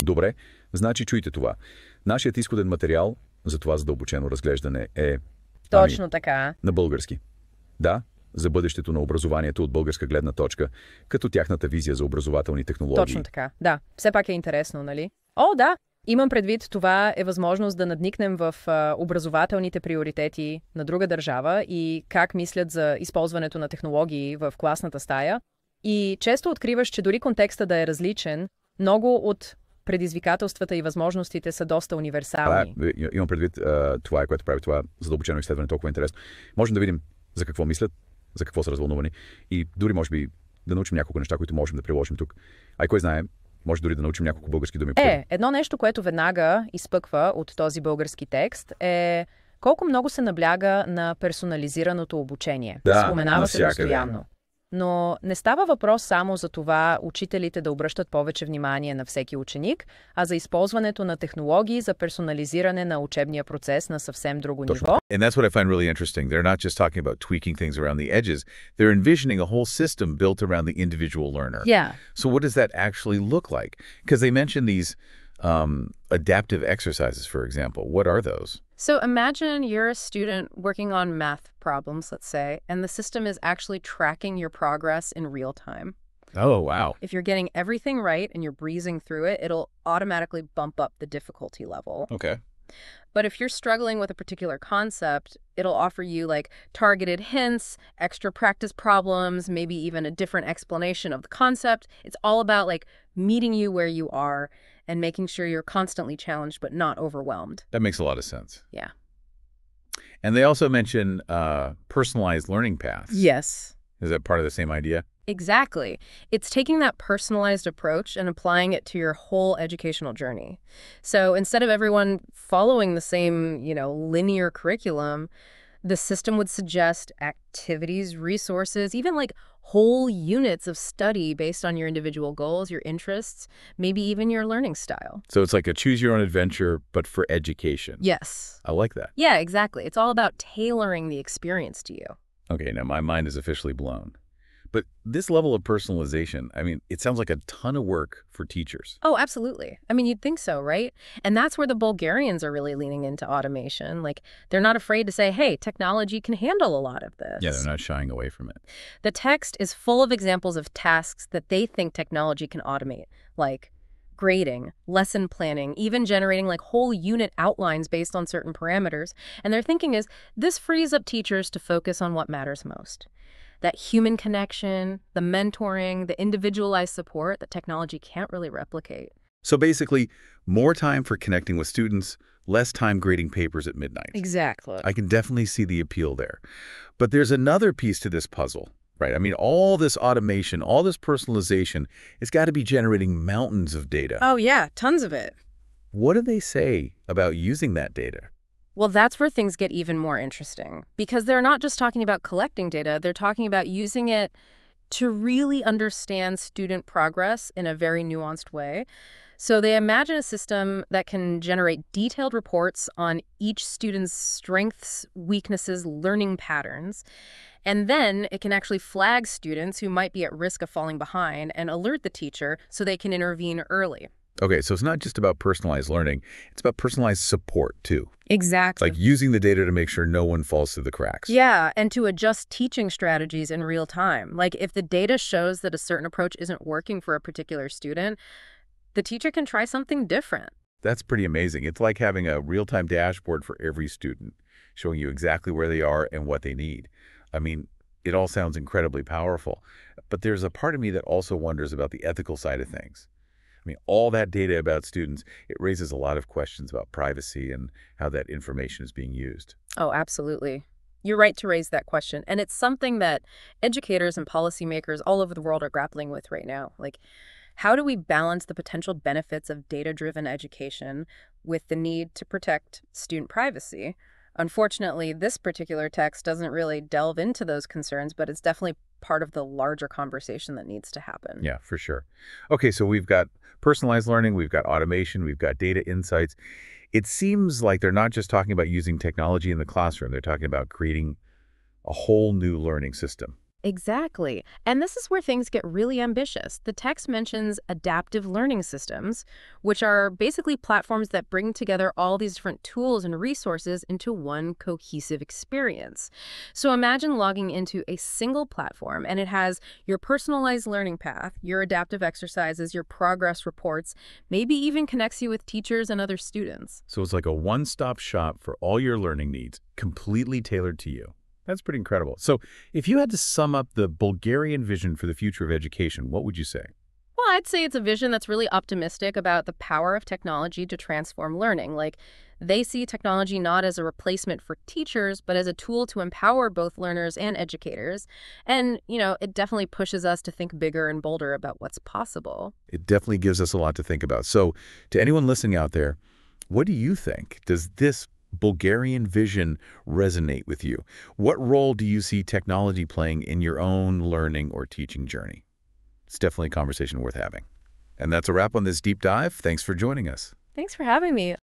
Добре, значи чуйте това. Нашият изходен материал за това задълбочено разглеждане е... Точно така. На български. Да, за бъдещето на образованието от българска гледна точка, като тяхната визия за образователни технологии. Точно така. Да, все пак е интересно, нали? О, да! Имам предвид, това е възможност да надникнем в образователните приоритети на друга държава и как мислят за използването на технологии в класната стая. И често откриваш, че дори контекста да е различен, много от предизвикателствата и възможностите са доста универсални. Имам предвид, това е което прави това задълбочено изследване толкова интересно. Можем да видим за какво мислят, за какво са развълнувани и дори може би да научим няколко неща, които можем да приложим тук. А и кой знае, може дори да научим няколко български думи. Едно нещо, което веднага изпъква от този български текст е колко много се набляга на персонализираното обучение. Да, споменава се постоянно. Но не става въпрос само за това учителите да обръщат повече внимание на всеки ученик, а за използването на технологии за персонализиране на учебния процес на съвсем друго ниво. And that's what I find really interesting. They're not just talking about tweaking things around the edges. They're envisioning a whole system built around the individual learner. Yeah. So what does that actually look like? Because they mention these adaptive exercises, for example. What are those? So imagine you're a student working on math problems, let's say, and the system is actually tracking your progress in real time. Oh, wow. If you're getting everything right and you're breezing through it, it'll automatically bump up the difficulty level. Okay. But if you're struggling with a particular concept, it'll offer you like targeted hints, extra practice problems, maybe even a different explanation of the concept. It's all about like meeting you where you are and making sure you're constantly challenged but not overwhelmed. That makes a lot of sense. Yeah. And they also mention personalized learning paths. Yes. Is that part of the same idea? Exactly. It's taking that personalized approach and applying it to your whole educational journey. So instead of everyone following the same, linear curriculum, the system would suggest activities, resources, even like whole units of study based on your individual goals, your interests, maybe even your learning style. So it's like a choose your own adventure, but for education. Yes. I like that. Yeah, exactly. It's all about tailoring the experience to you. Okay, now my mind is officially blown. But this level of personalization, I mean, it sounds like a ton of work for teachers. Oh, absolutely. I mean, you'd think so, right? And that's where the Bulgarians are really leaning into automation. Like, they're not afraid to say, hey, technology can handle a lot of this. Yeah, they're not shying away from it. The text is full of examples of tasks that they think technology can automate, like grading, lesson planning, even generating like whole unit outlines based on certain parameters. And their thinking is, this frees up teachers to focus on what matters most. That human connection, the mentoring, the individualized support that technology can't really replicate. So basically, more time for connecting with students, less time grading papers at midnight. Exactly. I can definitely see the appeal there. But there's another piece to this puzzle, right? I mean, all this automation, all this personalization, it's got to be generating mountains of data. Oh, yeah, tons of it. What do they say about using that data? Well, that's where things get even more interesting, because they're not just talking about collecting data, they're talking about using it to really understand student progress in a very nuanced way. So they imagine a system that can generate detailed reports on each student's strengths, weaknesses, learning patterns. And then it can actually flag students who might be at risk of falling behind and alert the teacher so they can intervene early. Okay, so it's not just about personalized learning, it's about personalized support too. Exactly. Like using the data to make sure no one falls through the cracks. Yeah, and to adjust teaching strategies in real time. Like if the data shows that a certain approach isn't working for a particular student, the teacher can try something different. That's pretty amazing. It's like having a real-time dashboard for every student, showing you exactly where they are and what they need. I mean, it all sounds incredibly powerful. But there's a part of me that also wonders about the ethical side of things. I mean, all that data about students, it raises a lot of questions about privacy and how that information is being used. Oh, absolutely. You're right to raise that question. And it's something that educators and policymakers all over the world are grappling with right now. Like, how do we balance the potential benefits of data-driven education with the need to protect student privacy? Unfortunately, this particular text doesn't really delve into those concerns, but it's definitely part of the larger conversation that needs to happen. Yeah, for sure. Okay, so we've got personalized learning, we've got automation, we've got data insights. It seems like they're not just talking about using technology in the classroom. They're talking about creating a whole new learning system. Exactly. And this is where things get really ambitious. The text mentions adaptive learning systems, which are basically platforms that bring together all these different tools and resources into one cohesive experience. So imagine logging into a single platform, and it has your personalized learning path, your adaptive exercises, your progress reports, maybe even connects you with teachers and other students. So it's like a one-stop shop for all your learning needs, completely tailored to you. That's pretty incredible. So if you had to sum up the Bulgarian vision for the future of education, what would you say? Well, I'd say it's a vision that's really optimistic about the power of technology to transform learning. Like, they see technology not as a replacement for teachers, but as a tool to empower both learners and educators. And, it definitely pushes us to think bigger and bolder about what's possible. It definitely gives us a lot to think about. So to anyone listening out there, what do you think? Does this Bulgarian vision resonate with you? What role do you see technology playing in your own learning or teaching journey? It's definitely a conversation worth having. And that's a wrap on this deep dive. Thanks for joining us. Thanks for having me.